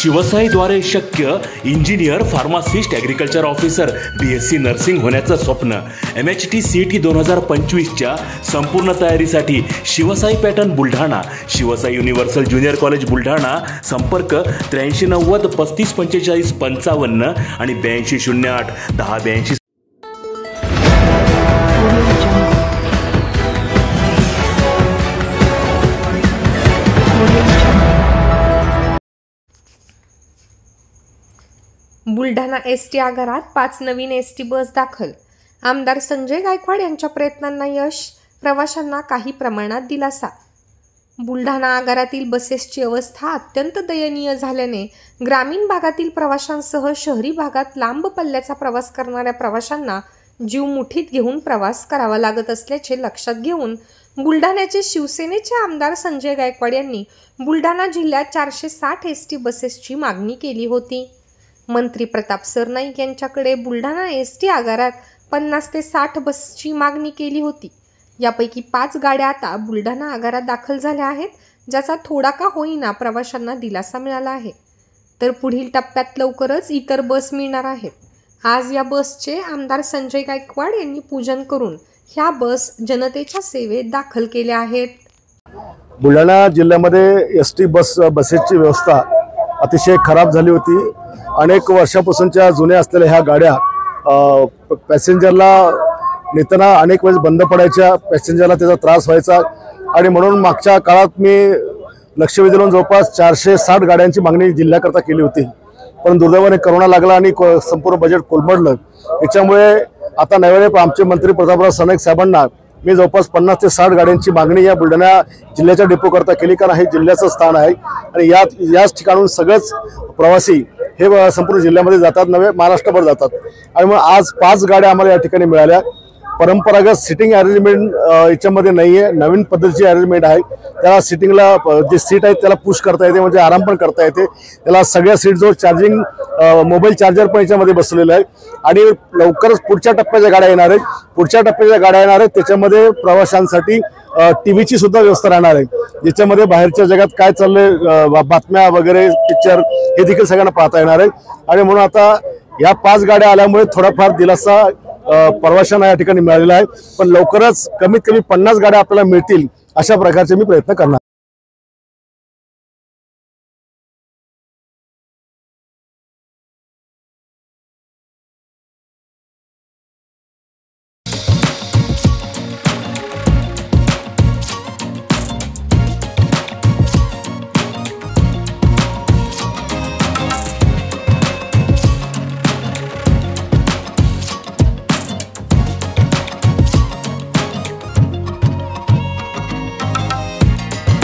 शिवसाईद्वारे शक्य engineer, pharmacist, agriculture officer, BSc nursing होण्याचं स्वप्न MHT CET 2025च्या संपूर्ण तयारीसाठी Shivsai pattern Buldhana, Shivsai universal junior college Buldhana. संपर्क 8390 3545 55 आणि 8208 1082. बुलढाणा ST आगारात 5 नवीन ST बस दाखल. आमदार संजय गायकवाड यांच्या प्रयत्नांना यश, प्रवाशांना काही प्रमाणात दिलासा. बुलढाणा आगारातील बसेसची अवस्था अत्यंत दयनीय झाल्याने ग्रामीण भागातील प्रवाशांसह शहरी भागात लांब पल्ल्याचा प्रवास करणाऱ्या प्रवाशांना जीव मुठीत घेऊन प्रवास करावा लागत असल्याचे लक्षात घेऊन बुलढाण्याचे शिवसेनेचे आमदार संजय गायकवाड यांनी बुलढाणा जिल्ह्यात 460 ST बसेसची मागणी केली होती. मंत्री प्रताप सरनाईक यांच्याकडे बुलढाणा ST आगारात 50 ते 60 बसची मागणी केली होती. यापैकी 5 गाड्या आता बुलढाणा आगारात दाखल झाल्या आहेत, ज्याचा थोडा का होईना प्रवाशांना दिलासा मिळाला आहे. तर पुढील टप्प्यात लवकरच इतर बस मिळणार आहेत. आज या बसचे आमदार संजय गायकवाड यांनी पूजन करून ह्या बस जनतेच्या सेवेत दाखल केल्या आहेत. बुलढाणा जिल्ह्यामध्ये ST बसेसची व्यवस्था अतिशय खराब झाली होती. अनेक वर्षापासूनच्या जुन्या असलेल्या ह्या गाड्या पॅसेंजरला नेताना अनेक वेळेस बंद पडायच्या, पॅसेंजरला त्याचा त्रास व्हायचा आणि म्हणून मागच्या काळात मी लक्ष वेधून जवळपास 460 गाड्यांची मागणी जिल्ह्याकरता केली होती. पण दुर्दैवाने करोना लागला आणि संपूर्ण बजेट कोलमडलं. त्याच्यामुळे आता नव्याने आमचे मंत्री प्रतापराव सरनाईक साहेबांना मी जवळपास 50 ते 60 गाड्यांची मागणी या बुलढाणा जिल्ह्याच्या डेपोकरता केली, कारण हे जिल्ह्याचं स्थान आहे आणि याच ठिकाणून सगळेच प्रवासी हे संपूर्ण जिल्ह्यामध्ये जातात, नव्हे महाराष्ट्रभर जातात. आणि मग आज 5 गाड्या आम्हाला या ठिकाणी मिळाल्या. परंपरागत सिटिंग अरेंजमेंट याच्यामध्ये नाही आहे, नवीन पद्धतीची अरेंजमेंट आहे. त्याला सिटिंगला जे सीट आहेत त्याला पुश करता येते, म्हणजे आराम पण करता येते. त्याला सगळ्या सीटजवळ चार्जिंग मोबाईल चार्जर पण याच्यामध्ये बसवलेलं आहे. आणि लवकरच पुढच्या टप्प्याच्या गाड्या येणार आहेत. त्याच्यामध्ये प्रवाशांसाठी TV ची सुद्धा व्यवस्था राहणार आहे, ज्याच्यामध्ये बाहेरच्या जगात काय चाललंय, बातम्या वगैरे, पिक्चर हे देखील सगळ्यांना पाहता येणार आहे. आणि म्हणून आता या 5 गाड्या आल्यामुळे थोडाफार दिलासा प्रवाशांना या ठिकाणी मिळालेला आहे. पण लवकरच कमीत कमी 50 गाड्या आपल्याला मिळतील अशा प्रकारचे मी प्रयत्न करणार.